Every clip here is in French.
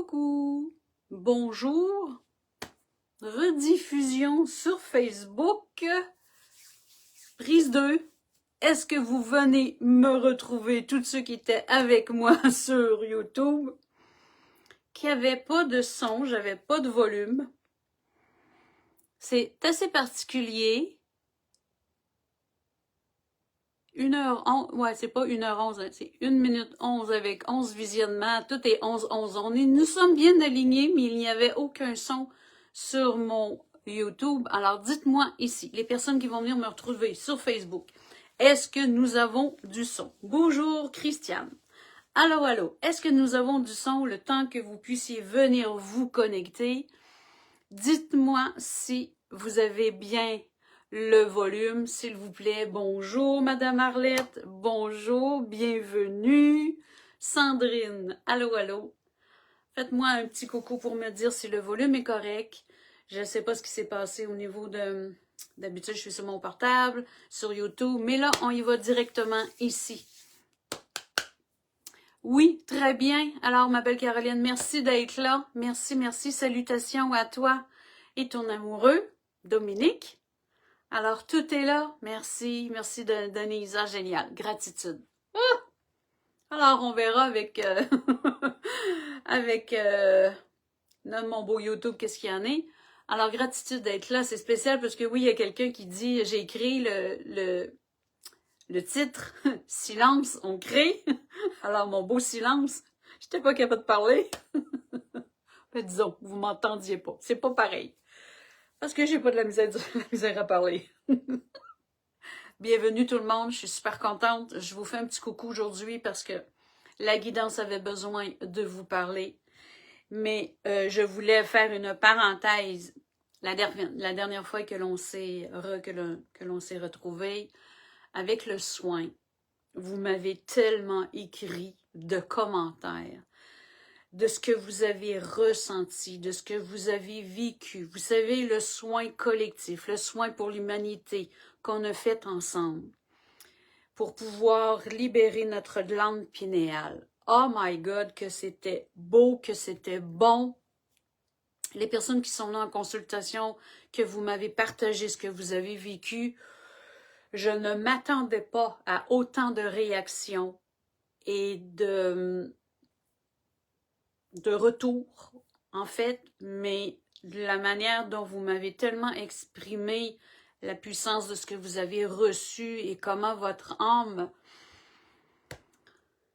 Coucou, bonjour, rediffusion sur Facebook, prise 2. Est-ce que vous venez me retrouver, tous ceux qui étaient avec moi sur YouTube, qui n'avaient pas de son, j'avais pas de volume. C'est assez particulier. 1h11, ouais, c'est pas 1h11, hein, c'est 1 minute 11 avec 11 visionnements, tout est 11. Nous sommes bien alignés, mais il n'y avait aucun son sur mon YouTube. Alors, dites-moi ici, les personnes qui vont venir me retrouver sur Facebook, est-ce que nous avons du son? Bonjour, Christiane. Allô, est-ce que nous avons du son le temps que vous puissiez venir vous connecter? Dites-moi si vous avez bien le volume, s'il vous plaît. Bonjour, Madame Arlette. Bonjour, bienvenue. Sandrine, allô. Faites-moi un petit coucou pour me dire si le volume est correct. Je ne sais pas ce qui s'est passé au niveau de... D'habitude, je suis sur mon portable, sur YouTube, mais là, on y va directement ici. Oui, très bien. Alors, ma belle Caroline, merci d'être là. Merci. Salutations à toi et ton amoureux, Dominique. Alors, tout est là. Merci de Denise. Ah, génial. Gratitude. Ah! Alors, on verra avec mon beau YouTube, qu'est-ce qu'il y en est. Alors, gratitude d'être là. C'est spécial parce que oui, il y a quelqu'un qui dit, j'ai écrit le titre, Silence, on crée. Alors, mon beau silence, j'étais pas capable de parler. Mais disons, vous m'entendiez pas. C'est pas pareil. Parce que j'ai pas de la misère à parler. Bienvenue tout le monde, je suis super contente. Je vous fais un petit coucou aujourd'hui parce que la guidance avait besoin de vous parler. Mais je voulais faire une parenthèse. La dernière fois que l'on s'est retrouvés avec le soin, vous m'avez tellement écrit de commentaires de ce que vous avez ressenti, de ce que vous avez vécu. Vous savez, le soin collectif, le soin pour l'humanité qu'on a fait ensemble pour pouvoir libérer notre glande pinéale. Oh my God, que c'était beau, que c'était bon. Les personnes qui sont là en consultation, que vous m'avez partagé ce que vous avez vécu, je ne m'attendais pas à autant de réactions et de retour, en fait, mais la manière dont vous m'avez tellement exprimé la puissance de ce que vous avez reçu et comment votre âme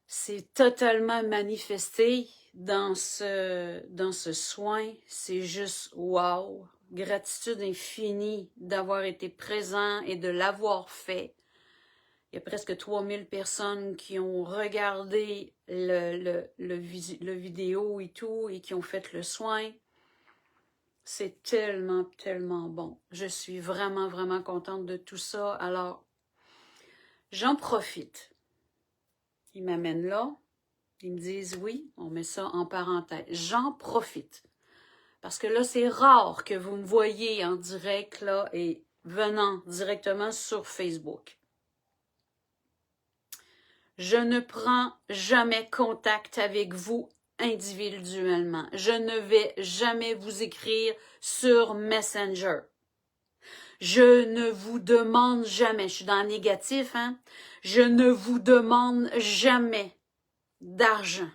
s'est totalement manifestée dans ce soin, c'est juste wow! Gratitude infinie d'avoir été présent et de l'avoir fait. Il y a presque 3000 personnes qui ont regardé le vidéo et tout, et qui ont fait le soin. C'est tellement bon. Je suis vraiment contente de tout ça. Alors, j'en profite. Ils m'amènent là. Ils me disent oui, on met ça en parenthèse. J'en profite. Parce que là, c'est rare que vous me voyez en direct là et venant directement sur Facebook. Je ne prends jamais contact avec vous individuellement. Je ne vais jamais vous écrire sur Messenger. Je ne vous demande jamais, je suis dans le négatif, hein? Je ne vous demande jamais d'argent.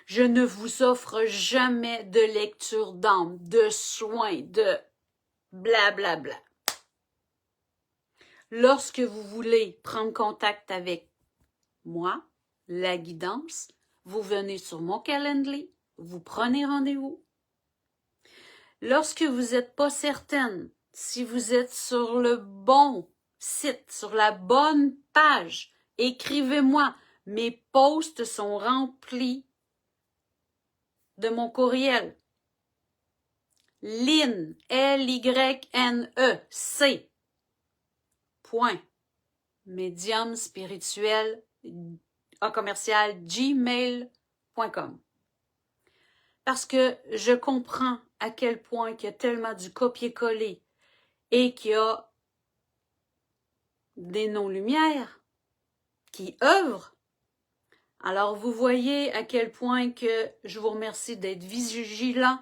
Je ne vous offre jamais de lecture d'âme, de soins, de blablabla. Lorsque vous voulez prendre contact avec moi, la guidance, vous venez sur mon calendrier, vous prenez rendez-vous. Lorsque vous n'êtes pas certaine, si vous êtes sur le bon site, sur la bonne page, écrivez-moi. Mes posts sont remplis de mon courriel. Lyne, L-Y-N-E-C, point, médium spirituel, @gmail.com. Parce que je comprends à quel point qu'il y a tellement du copier-coller et qu'il y a des non-lumières qui œuvrent. Alors, vous voyez à quel point que je vous remercie d'être vigilant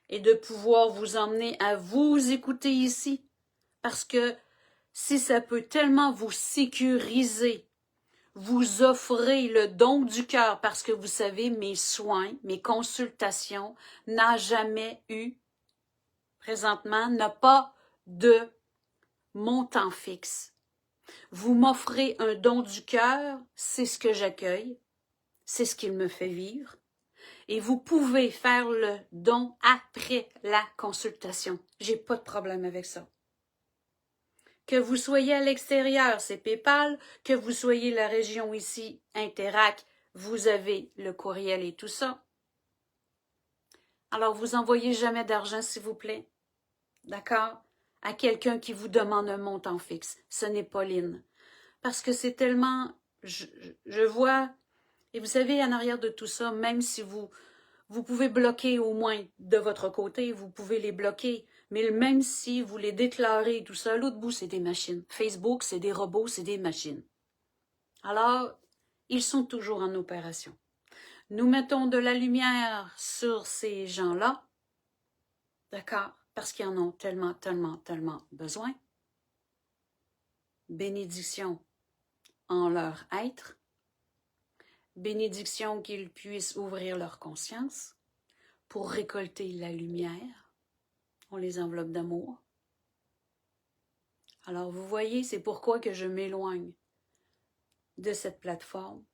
et de pouvoir vous emmener à vous écouter ici. Parce que si ça peut tellement vous sécuriser, vous offrez le don du cœur, parce que vous savez, mes soins, mes consultations n'a jamais eu, présentement, n'a pas de montant fixe. Vous m'offrez un don du cœur, c'est ce que j'accueille, c'est ce qu'il me fait vivre. Et vous pouvez faire le don après la consultation. J'ai pas de problème avec ça. Que vous soyez à l'extérieur, c'est PayPal. Que vous soyez la région ici, Interac, vous avez le courriel et tout ça. Alors, vous envoyez jamais d'argent, s'il vous plaît. D'accord? À quelqu'un qui vous demande un montant fixe. Ce n'est pas Lynn. Parce que c'est tellement... Je vois... Et vous savez, en arrière de tout ça, même si vous pouvez bloquer au moins de votre côté, vous pouvez les bloquer. Mais même si vous les déclarez, tout ça, l'autre bout, c'est des machines. Facebook, c'est des robots, c'est des machines. Alors, ils sont toujours en opération. Nous mettons de la lumière sur ces gens-là, d'accord? Parce qu'ils en ont tellement, tellement, tellement besoin. Bénédiction en leur être. Bénédiction qu'ils puissent ouvrir leur conscience pour récolter la lumière. On les enveloppe d'amour. Alors, vous voyez, c'est pourquoi que je m'éloigne de cette plateforme.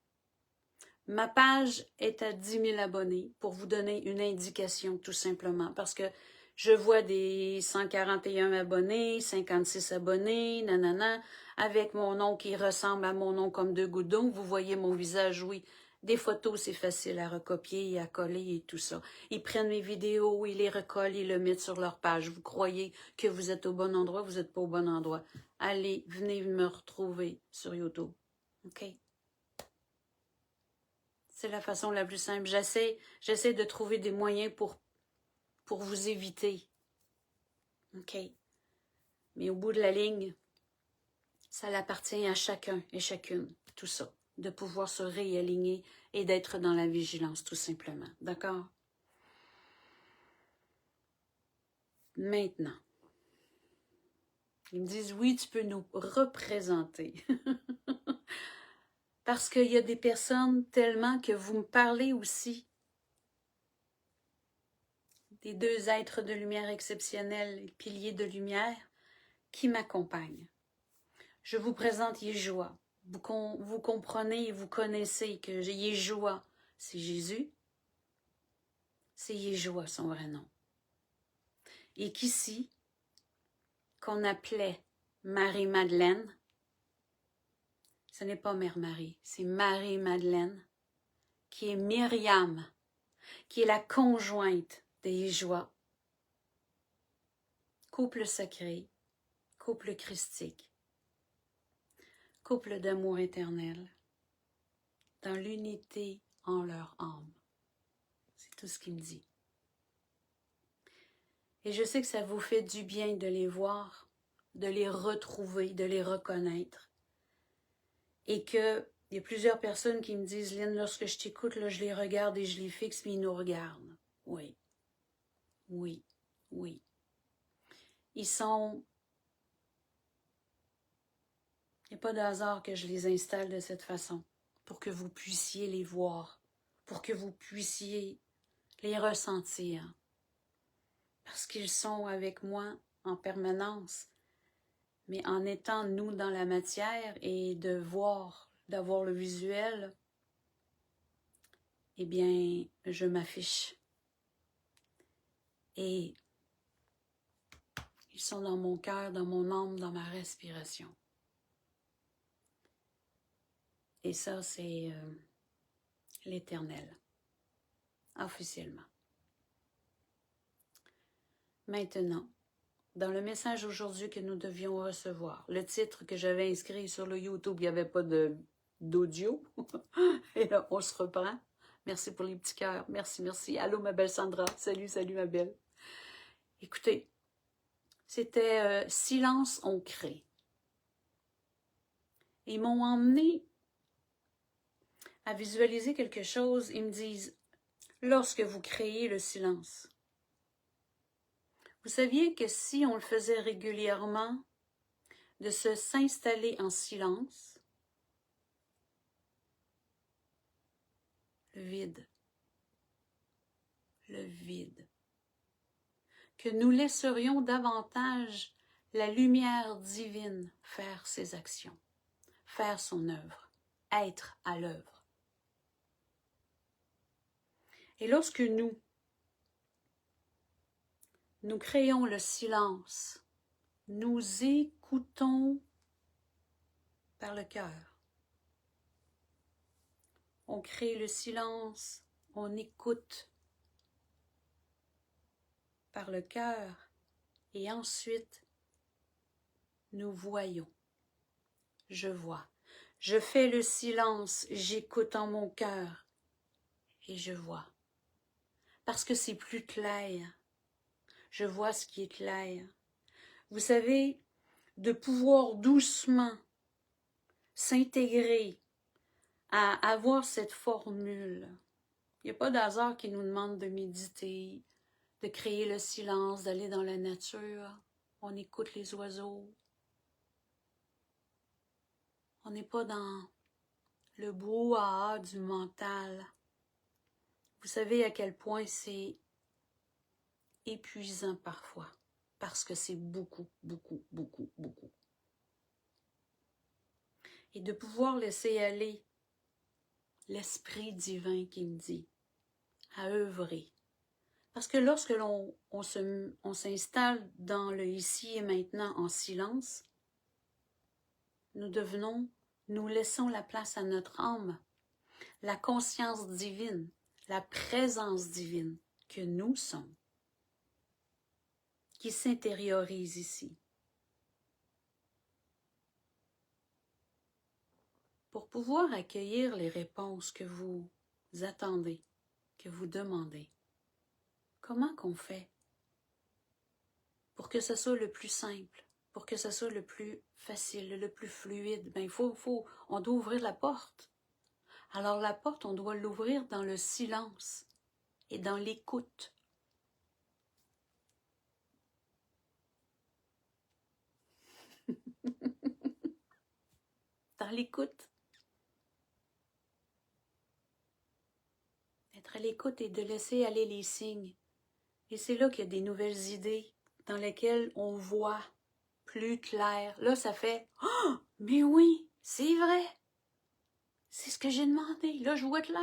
Ma page est à 10 000 abonnés pour vous donner une indication, tout simplement, parce que je vois des 141 abonnés, 56 abonnés, nanana, avec mon nom qui ressemble à mon nom comme deux gouttes d'eau. Vous voyez mon visage, oui. Des photos, c'est facile à recopier et à coller et tout ça. Ils prennent mes vidéos, ils les recollent, ils le mettent sur leur page. Vous croyez que vous êtes au bon endroit, vous n'êtes pas au bon endroit. Allez, venez me retrouver sur YouTube. OK? C'est la façon la plus simple. J'essaie de trouver des moyens pour vous éviter. OK? Mais au bout de la ligne, ça appartient à chacun et chacune, tout ça, de pouvoir se réaligner et d'être dans la vigilance, tout simplement. D'accord? Maintenant, ils me disent, oui, tu peux nous représenter. Parce qu'il y a des personnes tellement que vous me parlez aussi des deux êtres de lumière exceptionnels, les piliers de lumière, qui m'accompagnent. Je vous présente Yeshua. Vous comprenez et vous connaissez que Yeshua, c'est Jésus. C'est Yeshua, son vrai nom. Et qu'ici, qu'on appelait Marie-Madeleine, ce n'est pas Mère Marie, c'est Marie-Madeleine, qui est Myriam, qui est la conjointe de Yeshua. Couple sacré, couple christique, couple d'amour éternel, dans l'unité en leur âme. C'est tout ce qu'il me dit. Et je sais que ça vous fait du bien de les voir, de les retrouver, de les reconnaître. Et qu'il y a plusieurs personnes qui me disent, Lynn, lorsque je t'écoute, là, je les regarde et je les fixe, puis ils nous regardent. Oui, oui, oui. Ils sont... Il n'y a pas de hasard que je les installe de cette façon, pour que vous puissiez les voir, pour que vous puissiez les ressentir. Parce qu'ils sont avec moi en permanence. Mais en étant nous dans la matière et de voir, d'avoir le visuel, eh bien, je m'affiche. Et ils sont dans mon cœur, dans mon âme, dans ma respiration. Et ça, c'est l'Éternel, officiellement. Maintenant, dans le message aujourd'hui que nous devions recevoir, le titre que j'avais inscrit sur le YouTube, il n'y avait pas d'audio. Et là, on se reprend. Merci pour les petits cœurs. Merci, merci. Allô, ma belle Sandra. Salut, salut, ma belle. Écoutez, c'était Silence, on crée. Ils m'ont emmené à visualiser quelque chose, ils me disent, lorsque vous créez le silence, vous saviez que si on le faisait régulièrement, de s'installer en silence, le vide, que nous laisserions davantage la lumière divine faire ses actions, faire son œuvre, être à l'œuvre. Et lorsque nous créons le silence, nous écoutons par le cœur. On crée le silence, on écoute par le cœur et ensuite nous voyons. Je vois. Je fais le silence, j'écoute en mon cœur et je vois. Parce que c'est plus clair. Je vois ce qui est clair. Vous savez, de pouvoir doucement s'intégrer à avoir cette formule. Il n'y a pas d'hasard qui nous demande de méditer, de créer le silence, d'aller dans la nature. On écoute les oiseaux. On n'est pas dans le brouhaha du mental. Vous savez à quel point c'est épuisant parfois, parce que c'est beaucoup. Et de pouvoir laisser aller l'Esprit divin qui me dit à œuvrer. Parce que lorsque on s'installe dans le ici et maintenant en silence, nous laissons la place à notre âme, la conscience divine, la présence divine que nous sommes, qui s'intériorise ici. Pour pouvoir accueillir les réponses que vous attendez, que vous demandez, comment qu'on fait pour que ce soit le plus simple, pour que ce soit le plus facile, le plus fluide? Ben, on doit ouvrir la porte. Alors la porte, on doit l'ouvrir dans le silence et dans l'écoute. Dans l'écoute. Être à l'écoute et de laisser aller les signes. Et c'est là qu'il y a des nouvelles idées dans lesquelles on voit plus clair. Là, ça fait « Oh, mais oui, c'est vrai! C'est ce que j'ai demandé. Là, je vois clair. »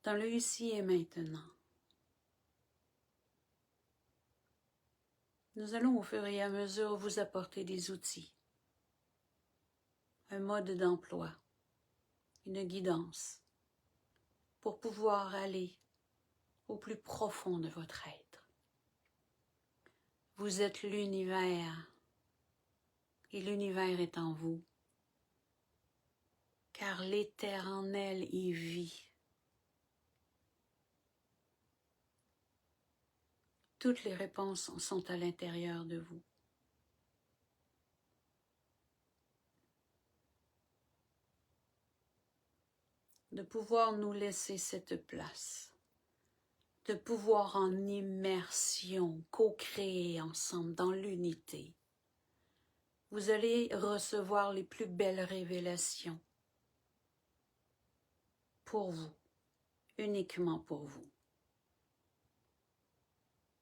Dans le ici et maintenant, nous allons au fur et à mesure vous apporter des outils, un mode d'emploi, une guidance, pour pouvoir aller au plus profond de votre être. Vous êtes l'univers, et l'univers est en vous, car l'éternel y vit. Toutes les réponses sont à l'intérieur de vous. De pouvoir nous laisser cette place, de pouvoir en immersion, co-créer ensemble dans l'unité. Vous allez recevoir les plus belles révélations pour vous, uniquement pour vous.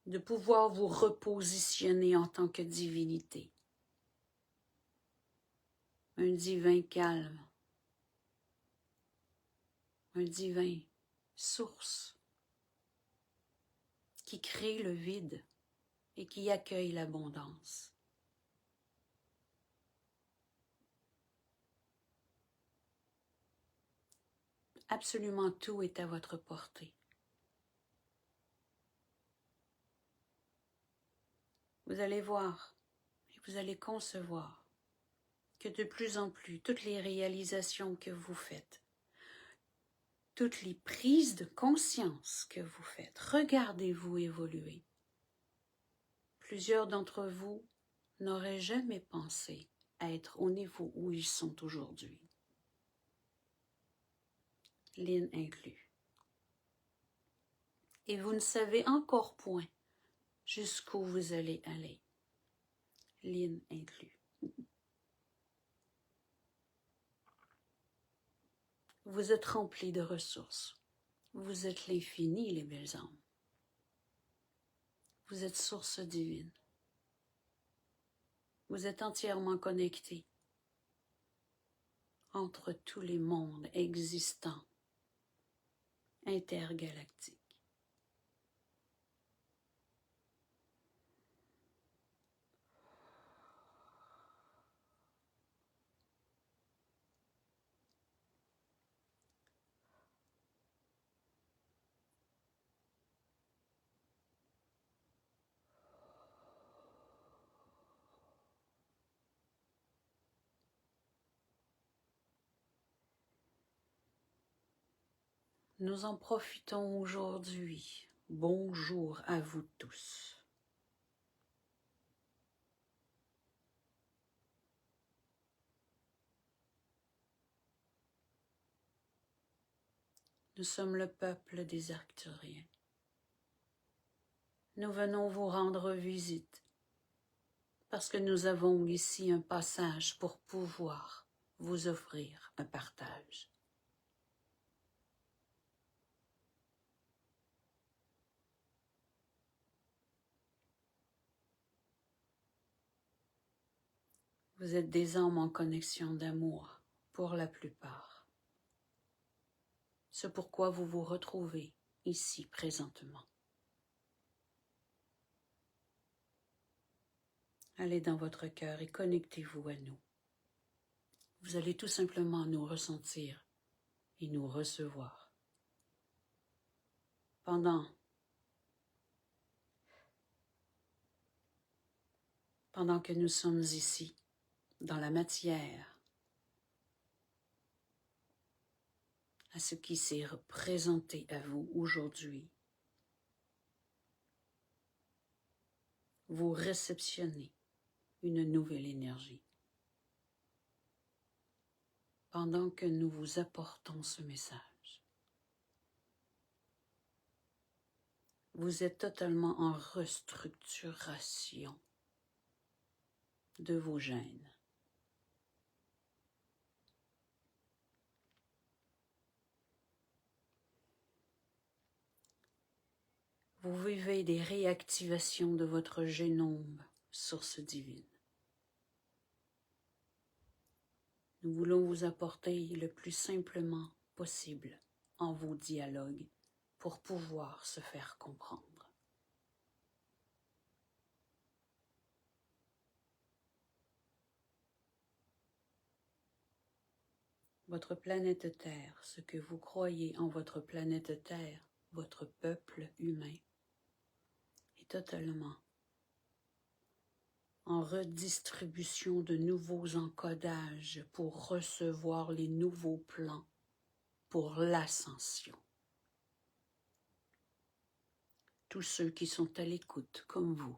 De pouvoir vous repositionner en tant que divinité. Un divin calme, un divin source qui crée le vide et qui accueille l'abondance. Absolument tout est à votre portée. Vous allez voir et vous allez concevoir que de plus en plus, toutes les réalisations que vous faites, toutes les prises de conscience que vous faites. Regardez-vous évoluer. Plusieurs d'entre vous n'auraient jamais pensé être au niveau où ils sont aujourd'hui. Lynn inclus. Et vous ne savez encore point jusqu'où vous allez aller. Lynn inclus. Vous êtes remplis de ressources. Vous êtes l'infini, les belles âmes. Vous êtes source divine. Vous êtes entièrement connectés entre tous les mondes existants, intergalactiques. Nous en profitons aujourd'hui. Bonjour à vous tous. Nous sommes le peuple des Arcturiens. Nous venons vous rendre visite parce que nous avons ici un passage pour pouvoir vous offrir un partage. Vous êtes des âmes en connexion d'amour pour la plupart. C'est pourquoi vous vous retrouvez ici présentement. Allez dans votre cœur et connectez-vous à nous. Vous allez tout simplement nous ressentir et nous recevoir. Pendant que nous sommes ici, dans la matière, à ce qui s'est représenté à vous aujourd'hui, vous réceptionnez une nouvelle énergie. Pendant que nous vous apportons ce message, vous êtes totalement en restructuration de vos gènes. Vous vivez des réactivations de votre génome, source divine. Nous voulons vous apporter le plus simplement possible en vos dialogues pour pouvoir se faire comprendre. Votre planète Terre, ce que vous croyez en votre planète Terre, votre peuple humain, est totalement en redistribution de nouveaux encodages pour recevoir les nouveaux plans pour l'ascension. Tous ceux qui sont à l'écoute, comme vous,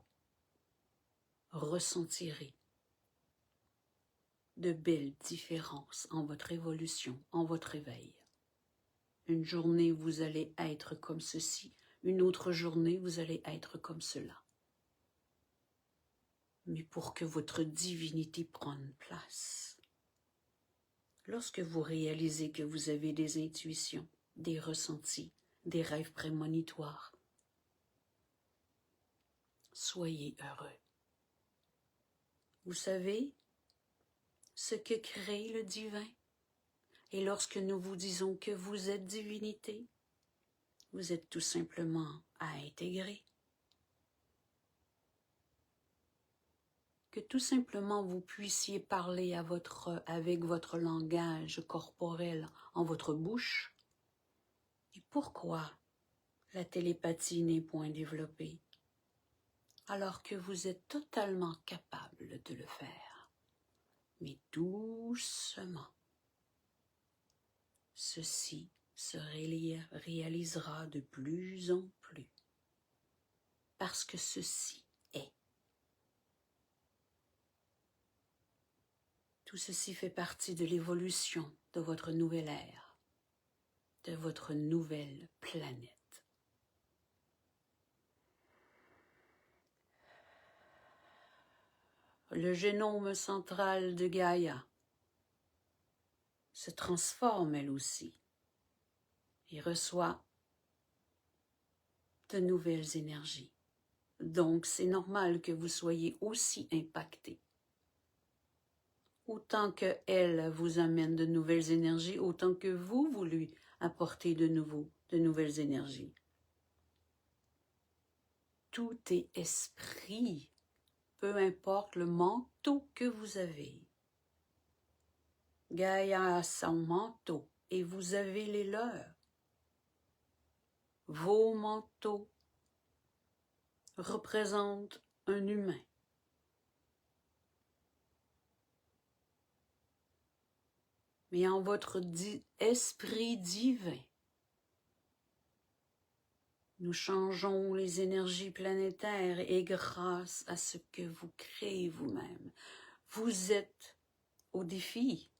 ressentirez de belles différences en votre évolution, en votre éveil. Une journée, vous allez être comme ceci, une autre journée, vous allez être comme cela. Mais pour que votre divinité prenne place, lorsque vous réalisez que vous avez des intuitions, des ressentis, des rêves prémonitoires, soyez heureux. Vous savez ce que crée le divin? Et lorsque nous vous disons que vous êtes divinité, vous êtes tout simplement à intégrer. Que tout simplement vous puissiez parler avec votre langage corporel en votre bouche. Et pourquoi la télépathie n'est point développée, alors que vous êtes totalement capable de le faire, mais doucement. Ceci se réalisera de plus en plus, parce que ceci est. Tout ceci fait partie de l'évolution de votre nouvelle ère, de votre nouvelle planète. Le génome central de Gaïa se transforme elle aussi et reçoit de nouvelles énergies. Donc c'est normal que vous soyez aussi impacté. Autant qu'elle vous amène de nouvelles énergies, autant que vous lui apportez de nouvelles énergies. Tout est esprit, peu importe le manteau que vous avez. Gaïa a son manteau et vous avez les leurs. Vos manteaux représentent un humain. Mais en votre esprit divin, nous changeons les énergies planétaires et grâce à ce que vous créez vous-même, vous êtes au défi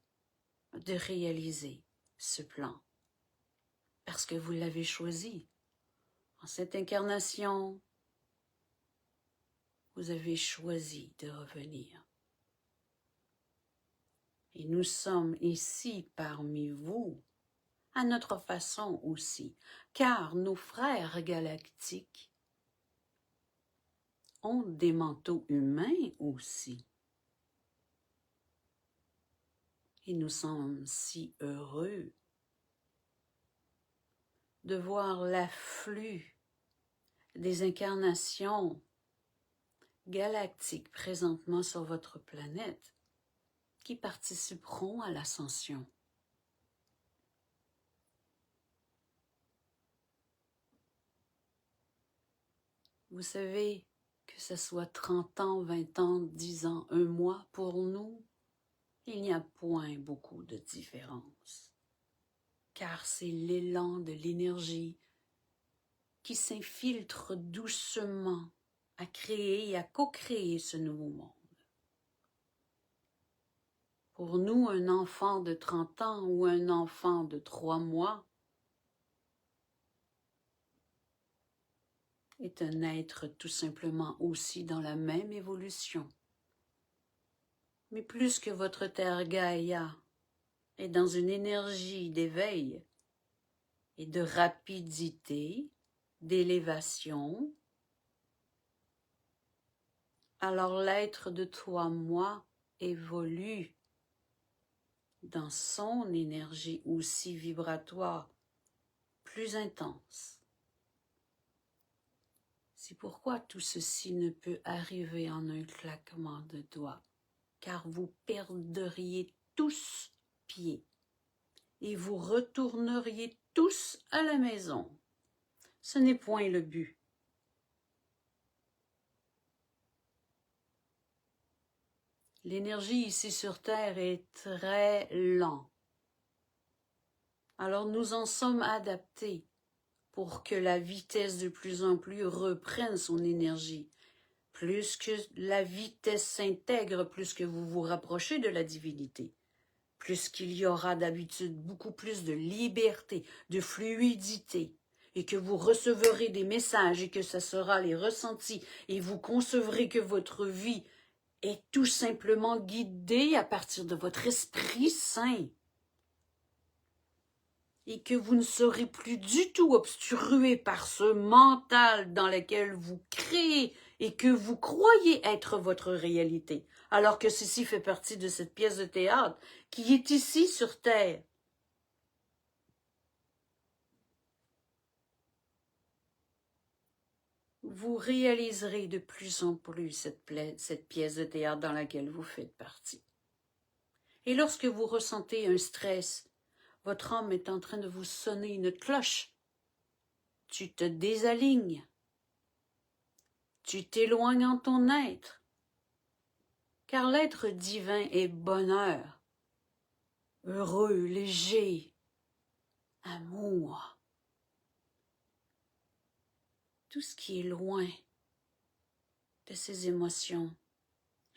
de réaliser ce plan. Parce que vous l'avez choisi. En cette incarnation, vous avez choisi de revenir. Et nous sommes ici parmi vous, à notre façon aussi, car nos frères galactiques ont des manteaux humains aussi. Et nous sommes si heureux de voir l'afflux des incarnations galactiques présentement sur votre planète qui participeront à l'ascension. Vous savez, que ce soit 30 ans, 20 ans, 10 ans, 1 mois, pour nous, il n'y a point beaucoup de différence. Car c'est l'élan de l'énergie qui s'infiltre doucement à créer et à co-créer ce nouveau monde. Pour nous, un enfant de 30 ans ou un enfant de 3 mois est un être tout simplement aussi dans la même évolution. Mais plus que votre terre Gaïa est dans une énergie d'éveil et de rapidité, d'élévation, alors l'être de 3 mois évolue dans son énergie aussi vibratoire, plus intense. C'est pourquoi tout ceci ne peut arriver en un claquement de doigts, car vous perdriez tous pied et vous retourneriez tous à la maison. Ce n'est point le but. L'énergie ici sur Terre est très lente. Alors nous en sommes adaptés pour que la vitesse de plus en plus reprenne son énergie. Plus que la vitesse s'intègre, plus que vous vous rapprochez de la divinité, plus qu'il y aura d'habitude beaucoup plus de liberté, de fluidité, et que vous recevrez des messages et que ça sera les ressentis, et vous concevrez que votre vie est tout simplement guidée à partir de votre esprit saint, et que vous ne serez plus du tout obstrué par ce mental dans lequel vous créez et que vous croyez être votre réalité, alors que ceci fait partie de cette pièce de théâtre qui est ici sur Terre. Vous réaliserez de plus en plus cette pièce de théâtre dans laquelle vous faites partie. Et lorsque vous ressentez un stress, votre âme est en train de vous sonner une cloche. Tu te désalignes. Tu t'éloignes en ton être. Car l'être divin est bonheur, heureux, léger. amour. Tout ce qui est loin de ces émotions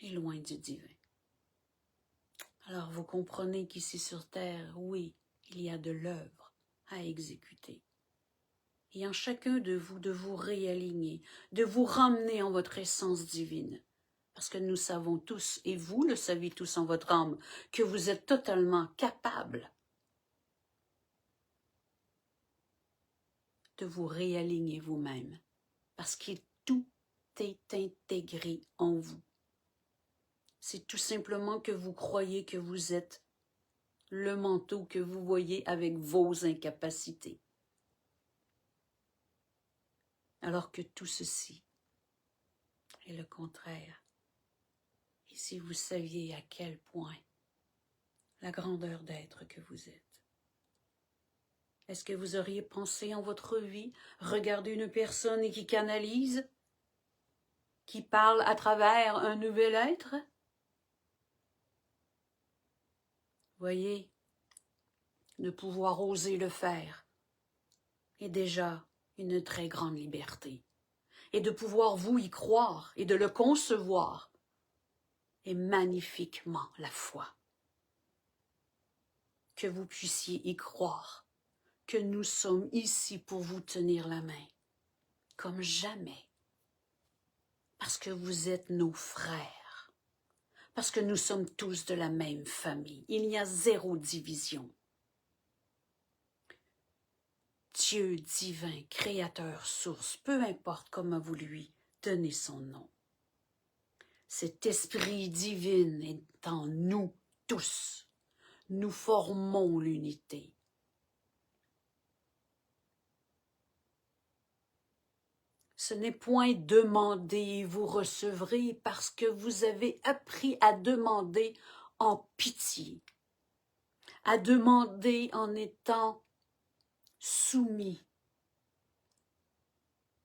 est loin du divin. Alors vous comprenez qu'ici sur terre, oui, il y a de l'œuvre à exécuter. Et en chacun de vous réaligner, de vous ramener en votre essence divine. Parce que nous savons tous, et vous le savez tous en votre âme, que vous êtes totalement capables de vous réaligner vous-même. Parce que tout est intégré en vous. C'est tout simplement que vous croyez que vous êtes le manteau que vous voyez avec vos incapacités. Alors que tout ceci est le contraire. Et si vous saviez à quel point la grandeur d'être que vous êtes. Est-ce que vous auriez pensé en votre vie regarder une personne qui canalise, qui parle à travers un nouvel être? Voyez, de pouvoir oser le faire est déjà une très grande liberté. Et de pouvoir vous y croire et de le concevoir est magnifiquement la foi. Que vous puissiez y croire, que nous sommes ici pour vous tenir la main, comme jamais, parce que vous êtes nos frères, parce que nous sommes tous de la même famille. Il n'y a zéro division. Dieu divin, créateur, source, peu importe comment vous lui donnez son nom. Cet esprit divin est en nous tous. Nous formons l'unité. Ce n'est point demander et vous recevrez parce que vous avez appris à demander en pitié, à demander en étant soumis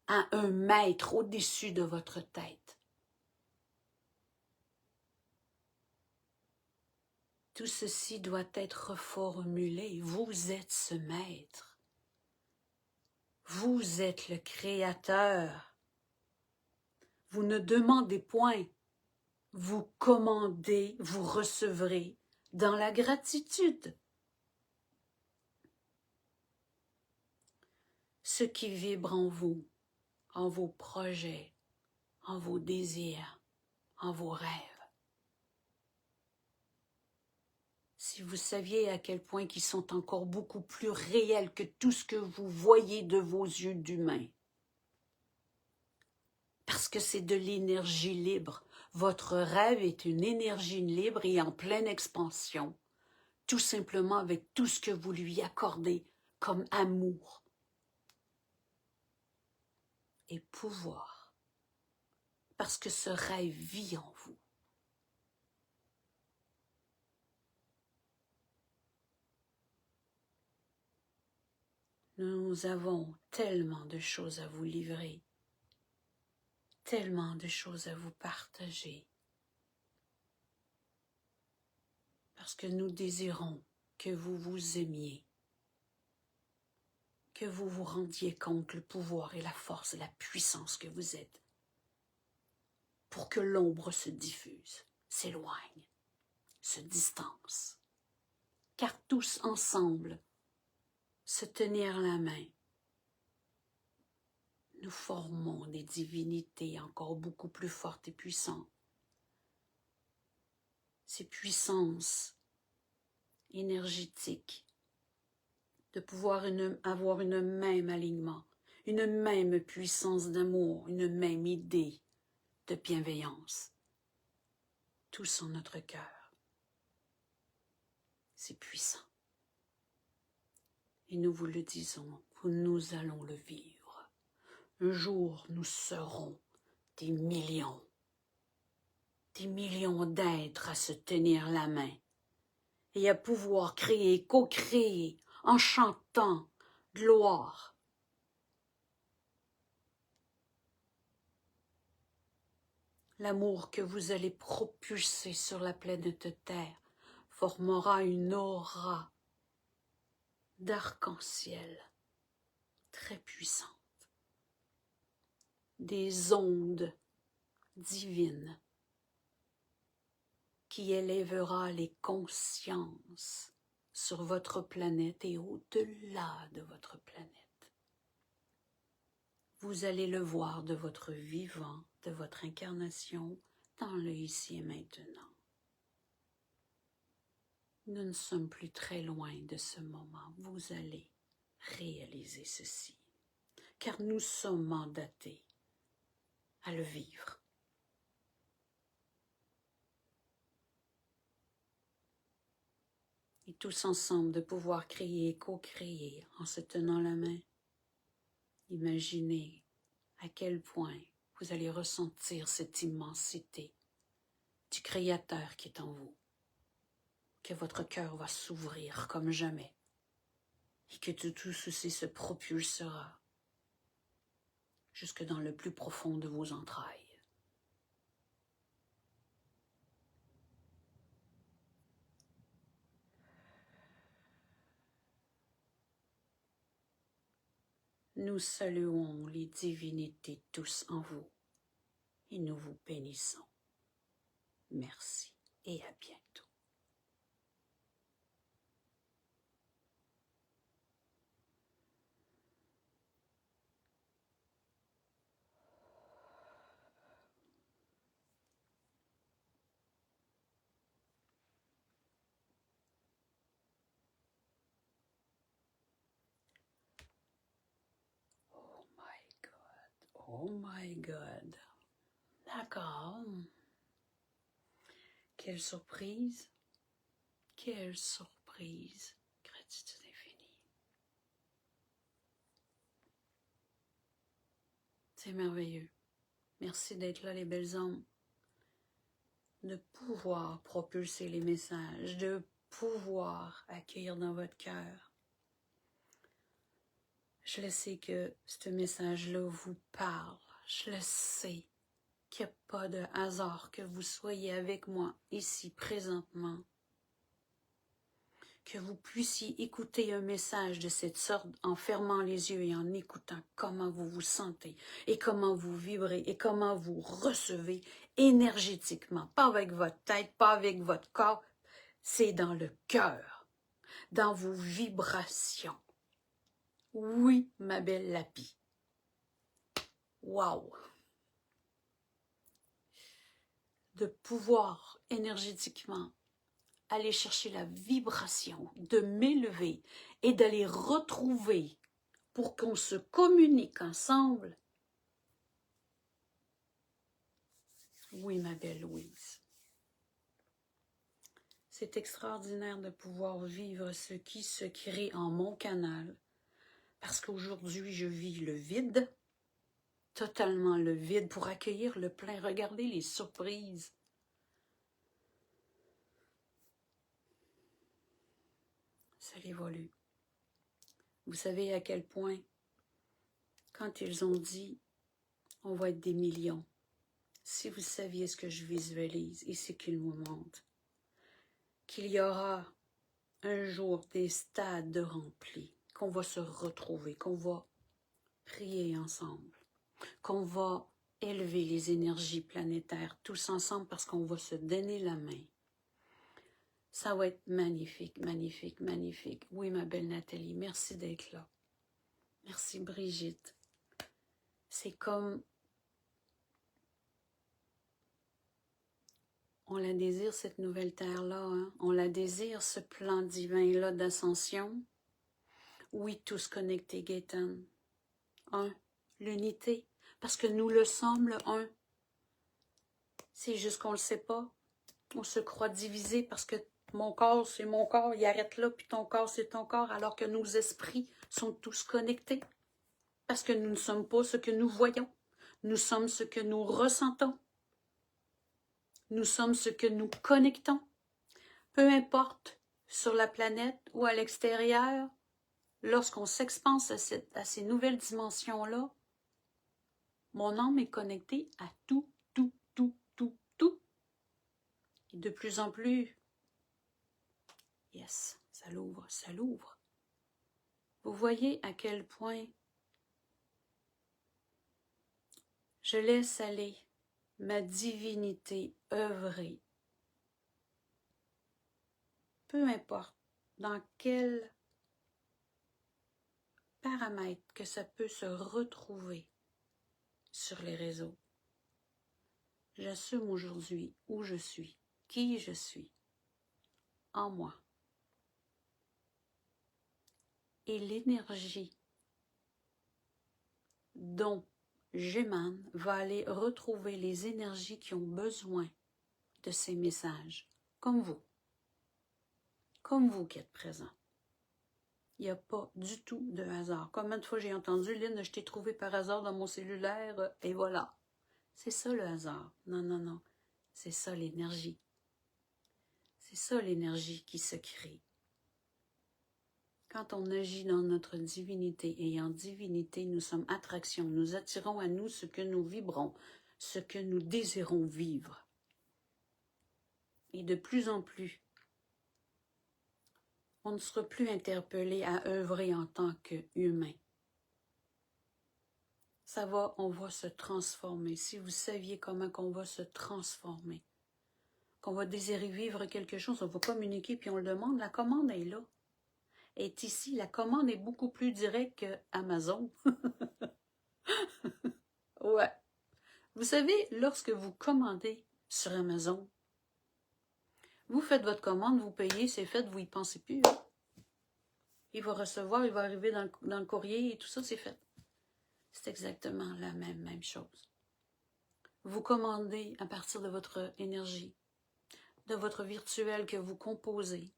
à un maître au-dessus de votre tête. Tout ceci doit être formulé. Vous êtes ce maître. Vous êtes le créateur. Vous ne demandez point. Vous commandez, vous recevrez dans la gratitude. Ce qui vibre en vous, en vos projets, en vos désirs, en vos rêves. Si vous saviez à quel point ils sont encore beaucoup plus réels que tout ce que vous voyez de vos yeux d'humain. Parce que c'est de l'énergie libre. Votre rêve est une énergie libre et en pleine expansion. Tout simplement avec tout ce que vous lui accordez comme amour et pouvoir. Parce que ce rêve vit en vous. Nous avons tellement de choses à vous livrer, tellement de choses à vous partager, parce que nous désirons que vous vous aimiez, que vous vous rendiez compte le pouvoir et la force et la puissance que vous êtes, pour que l'ombre se diffuse, s'éloigne, se distance, car tous ensemble, se tenir la main, nous formons des divinités encore beaucoup plus fortes et puissantes. Ces puissances énergétiques, de pouvoir avoir une même alignement, une même puissance d'amour, une même idée de bienveillance, tous en notre cœur. C'est puissant. Et nous vous le disons, nous allons le vivre. Un jour, nous serons des millions d'êtres à se tenir la main et à pouvoir créer, co-créer, en chantant gloire. L'amour que vous allez propulser sur la planète Terre formera une aura d'arc-en-ciel très puissantes, des ondes divines qui élèvera les consciences sur votre planète et au-delà de votre planète. Vous allez le voir de votre vivant, de votre incarnation, dans le ici et maintenant. Nous ne sommes plus très loin de ce moment. Vous allez réaliser ceci, car nous sommes mandatés à le vivre. Et tous ensemble de pouvoir créer et co-créer en se tenant la main. Imaginez à quel point vous allez ressentir cette immensité du Créateur qui est en vous, que votre cœur va s'ouvrir comme jamais et que tout ceci se propulsera jusque dans le plus profond de vos entrailles. Nous saluons les divinités tous en vous et nous vous bénissons. Merci et à bientôt. Oh my God. D'accord. Quelle surprise. Quelle surprise. Gratitude infinie. C'est merveilleux. Merci d'être là, les belles âmes. De pouvoir propulser les messages, de pouvoir accueillir dans votre cœur. Je le sais que ce message-là vous parle. Je le sais qu'il n'y a pas de hasard que vous soyez avec moi ici présentement. Que vous puissiez écouter un message de cette sorte en fermant les yeux et en écoutant comment vous vous sentez et comment vous vibrez et comment vous recevez énergétiquement. Pas avec votre tête, pas avec votre corps, c'est dans le cœur, dans vos vibrations. Oui, ma belle Lapi. Wow! De pouvoir énergétiquement aller chercher la vibration, de m'élever et d'aller retrouver pour qu'on se communique ensemble. Oui, ma belle Louise. C'est extraordinaire de pouvoir vivre ce qui se crée en mon canal, parce qu'aujourd'hui, je vis le vide, totalement le vide, pour accueillir le plein. Regardez les surprises. Ça évolue. Vous savez à quel point, quand ils ont dit « on va être des millions », si vous saviez ce que je visualise et ce qu'ils nous montrent, qu'il y aura un jour des stades remplis, qu'on va se retrouver, qu'on va prier ensemble, qu'on va élever les énergies planétaires tous ensemble parce qu'on va se donner la main. Ça va être magnifique, magnifique, magnifique. Oui, ma belle Nathalie, merci d'être là. Merci Brigitte. C'est comme... on la désire, cette nouvelle terre-là. Hein? On la désire, ce plan divin-là d'ascension. Oui, tous connectés, Gaëtan. Un, l'unité. Parce que nous le sommes, le un. C'est juste qu'on ne le sait pas. On se croit divisé parce que mon corps, c'est mon corps, il arrête là, puis ton corps, c'est ton corps, alors que nos esprits sont tous connectés. Parce que nous ne sommes pas ce que nous voyons. Nous sommes ce que nous ressentons. Nous sommes ce que nous connectons. Peu importe, sur la planète ou à l'extérieur, lorsqu'on s'expanse à ces nouvelles dimensions-là, mon âme est connectée à tout, tout, tout, tout, tout. Et de plus en plus, yes, ça l'ouvre, ça l'ouvre. Vous voyez à quel point je laisse aller ma divinité œuvrer. Peu importe dans quel paramètre que ça peut se retrouver sur les réseaux. J'assume aujourd'hui où je suis, qui je suis, en moi. Et l'énergie dont j'émane va aller retrouver les énergies qui ont besoin de ces messages, comme vous qui êtes présents. Il n'y a pas du tout de hasard. Combien de fois j'ai entendu, Lynn, je t'ai trouvé par hasard dans mon cellulaire, et voilà. C'est ça le hasard. Non, non, non. C'est ça l'énergie. C'est ça l'énergie qui se crée. Quand on agit dans notre divinité, et en divinité, nous sommes attraction. Nous attirons à nous ce que nous vibrons, ce que nous désirons vivre. Et de plus en plus, on ne sera plus interpellé à œuvrer en tant qu'humain. On va se transformer. Si vous saviez comment qu'on va se transformer, qu'on va désirer vivre quelque chose, on va communiquer puis on le demande, la commande est là. Est ici, la commande est beaucoup plus directe qu'Amazon. Ouais. Vous savez, lorsque vous commandez sur Amazon, vous faites votre commande, vous payez, c'est fait, vous y pensez plus. Hein? Il va recevoir, il va arriver dans le courrier et tout ça, c'est fait. C'est exactement la même chose. Vous commandez à partir de votre énergie, de votre virtuel que vous composez.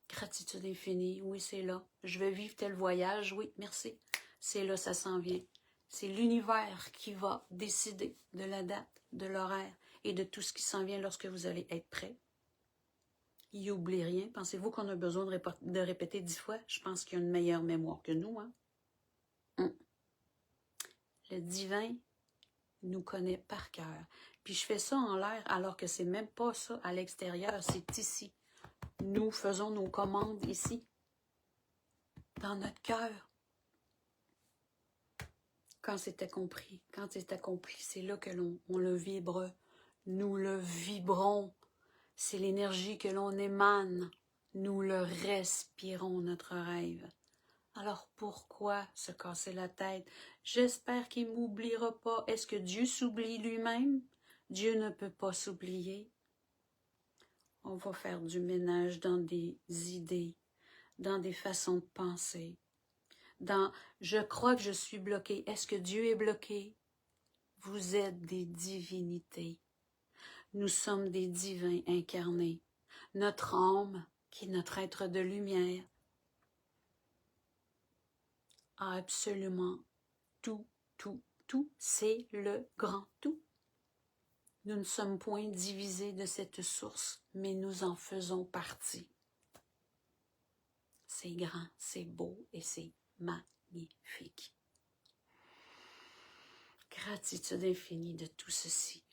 Gratitude infinie, oui, c'est là. Je vais vivre tel voyage, oui, merci. C'est là, ça s'en vient. C'est l'univers qui va décider de la date, de l'horaire et de tout ce qui s'en vient lorsque vous allez être prêt. Il n'oublie rien. Pensez-vous qu'on a besoin de répéter 10 fois? Je pense qu'il y a une meilleure mémoire que nous. Hein? Le divin nous connaît par cœur. Puis je fais ça en l'air alors que c'est même pas ça à l'extérieur, c'est ici. Nous faisons nos commandes ici, dans notre cœur. Quand c'est accompli, c'est là que on le vibre. Nous le vibrons. C'est l'énergie que l'on émane. Nous le respirons, notre rêve. Alors pourquoi se casser la tête? J'espère qu'il ne m'oubliera pas. Est-ce que Dieu s'oublie lui-même? Dieu ne peut pas s'oublier. On va faire du ménage dans des idées, dans des façons de penser. Je crois que je suis bloqué. Est-ce que Dieu est bloqué? Vous êtes des divinités. Nous sommes des divins incarnés. Notre âme, qui est notre être de lumière, a absolument tout. C'est le grand tout. Nous ne sommes point divisés de cette source, mais nous en faisons partie. C'est grand, c'est beau et c'est magnifique. Gratitude infinie de tout ceci.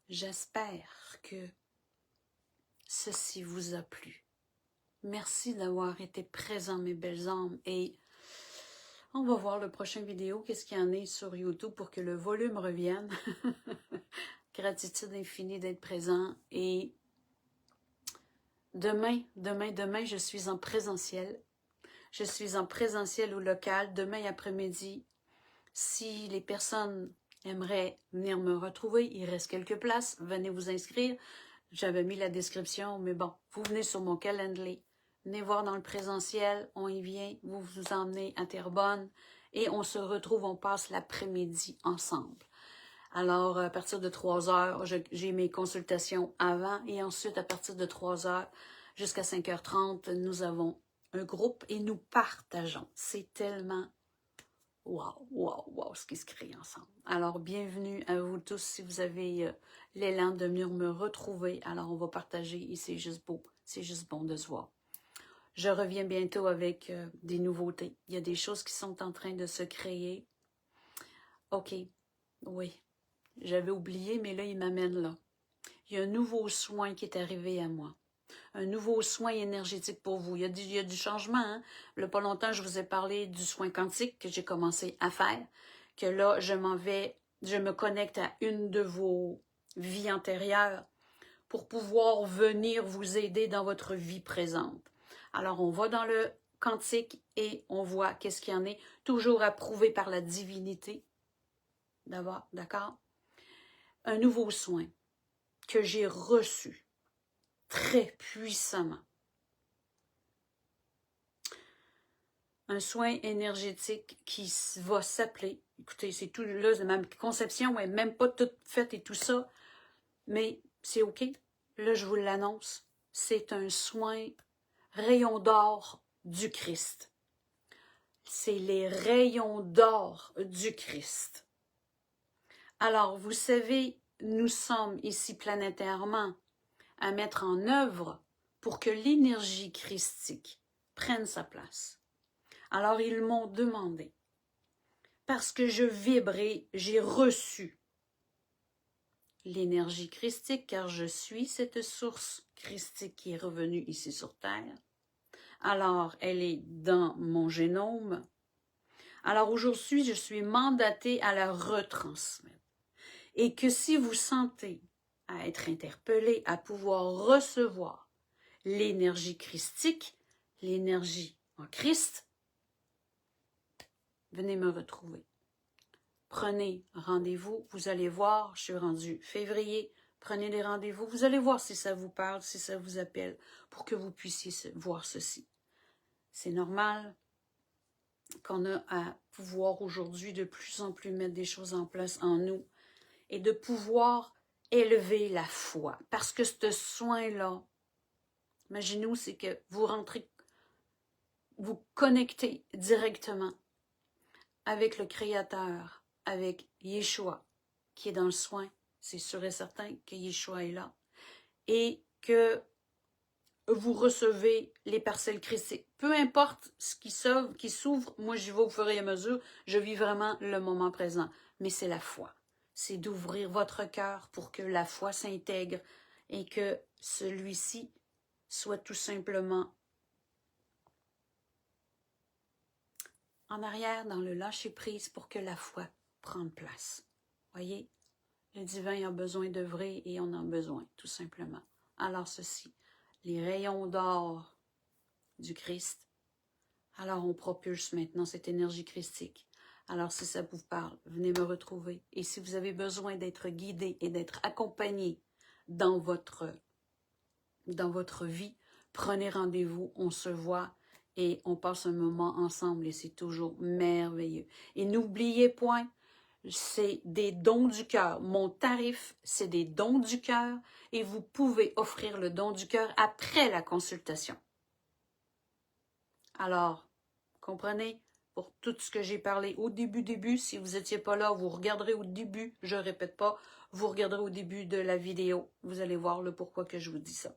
J'espère que ceci vous a plu. Merci d'avoir été présents, mes belles âmes, et on va voir le prochain vidéo, qu'est-ce qu'il y en a sur YouTube pour que le volume revienne. Gratitude infinie d'être présent, et demain, je suis en présentiel. Je suis en présentiel ou local, demain après-midi. Si les personnes aimeraient venir me retrouver, il reste quelques places, venez vous inscrire. J'avais mis la description, mais bon, vous venez sur mon calendrier. Venez voir dans le présentiel, on y vient, vous vous emmenez à Terrebonne et on se retrouve, on passe l'après-midi ensemble. Alors, à partir de 3 heures, j'ai mes consultations avant et ensuite, à partir de 3 heures jusqu'à 5h30, nous avons un groupe et nous partageons. C'est tellement wow, ce qui se crée ensemble. Alors, bienvenue à vous tous si vous avez l'élan de venir me retrouver. Alors, on va partager et c'est juste beau, c'est juste bon de se voir. Je reviens bientôt avec des nouveautés. Il y a des choses qui sont en train de se créer. OK, oui, j'avais oublié, mais là, il m'amène là. Il y a un nouveau soin qui est arrivé à moi. Un nouveau soin énergétique pour vous. Il y a du changement. Hein? Il n'y a pas longtemps, je vous ai parlé du soin quantique que j'ai commencé à faire. Que là, je me connecte à une de vos vies antérieures pour pouvoir venir vous aider dans votre vie présente. Alors, on va dans le quantique et on voit qu'est-ce qu'il y en est, toujours approuvé par la divinité. D'accord? Un nouveau soin que j'ai reçu très puissamment. Un soin énergétique qui va s'appeler, écoutez, c'est tout là, ma conception n'est même pas toute faite et tout ça, mais c'est OK. Là, je vous l'annonce, c'est un soin rayon d'or du Christ. C'est les rayons d'or du Christ. Alors, vous savez, nous sommes ici planétairement à mettre en œuvre pour que l'énergie christique prenne sa place. Alors, ils m'ont demandé, parce que je vibrais, j'ai reçu l'énergie christique, car je suis cette source christique qui est revenue ici sur Terre. Alors, elle est dans mon génome. Alors, aujourd'hui, je suis mandatée à la retransmettre. Et que si vous sentez à être interpellé, à pouvoir recevoir l'énergie christique, l'énergie en Christ, venez me retrouver. Prenez rendez-vous, vous allez voir, je suis rendue février, prenez des rendez-vous, vous allez voir si ça vous parle, si ça vous appelle, pour que vous puissiez voir ceci. C'est normal qu'on a à pouvoir aujourd'hui de plus en plus mettre des choses en place en nous et de pouvoir élever la foi. Parce que ce soin-là, imaginez-vous, c'est que vous rentrez, vous connectez directement avec le Créateur, avec Yeshua, qui est dans le soin. C'est sûr et certain que Yeshua est là. Et que vous recevez les parcelles christiques. Peu importe ce qui s'ouvre, moi j'y vais au fur et à mesure, je vis vraiment le moment présent. Mais c'est la foi. C'est d'ouvrir votre cœur pour que la foi s'intègre et que celui-ci soit tout simplement en arrière dans le lâcher-prise pour que la foi prenne place. Voyez, le divin a besoin d'œuvrer et on en a besoin, tout simplement. Alors ceci, les rayons d'or du Christ. Alors on propulse maintenant cette énergie christique. Alors si ça vous parle, venez me retrouver. Et si vous avez besoin d'être guidé et d'être accompagné dans votre vie, prenez rendez-vous, on se voit et on passe un moment ensemble et c'est toujours merveilleux. Et n'oubliez point, c'est des dons du cœur. Mon tarif, c'est des dons du cœur et vous pouvez offrir le don du cœur après la consultation. Alors, comprenez, pour tout ce que j'ai parlé au début, si vous n'étiez pas là, vous regarderez au début, je ne répète pas, vous regarderez au début de la vidéo, vous allez voir le pourquoi que je vous dis ça.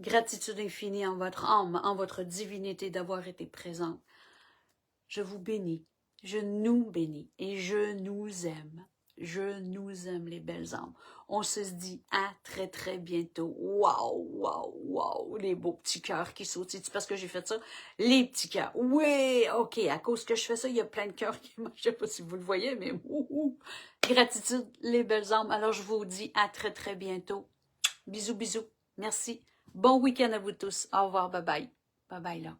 Gratitude infinie en votre âme, en votre divinité d'avoir été présente. Je vous bénis, je nous bénis et je nous aime. Je nous aime les belles âmes. On se dit à très très bientôt. Waouh, waouh, waouh, les beaux petits cœurs qui sautent. C'est parce que j'ai fait ça? Les petits cœurs. Oui, ok, à cause que je fais ça, il y a plein de cœurs qui marchent. Je sais pas si vous le voyez, mais gratitude, les belles âmes. Alors je vous dis à très très bientôt. Bisous, bisous. Merci. Bon week-end à vous tous. Au revoir, bye bye. Bye bye là.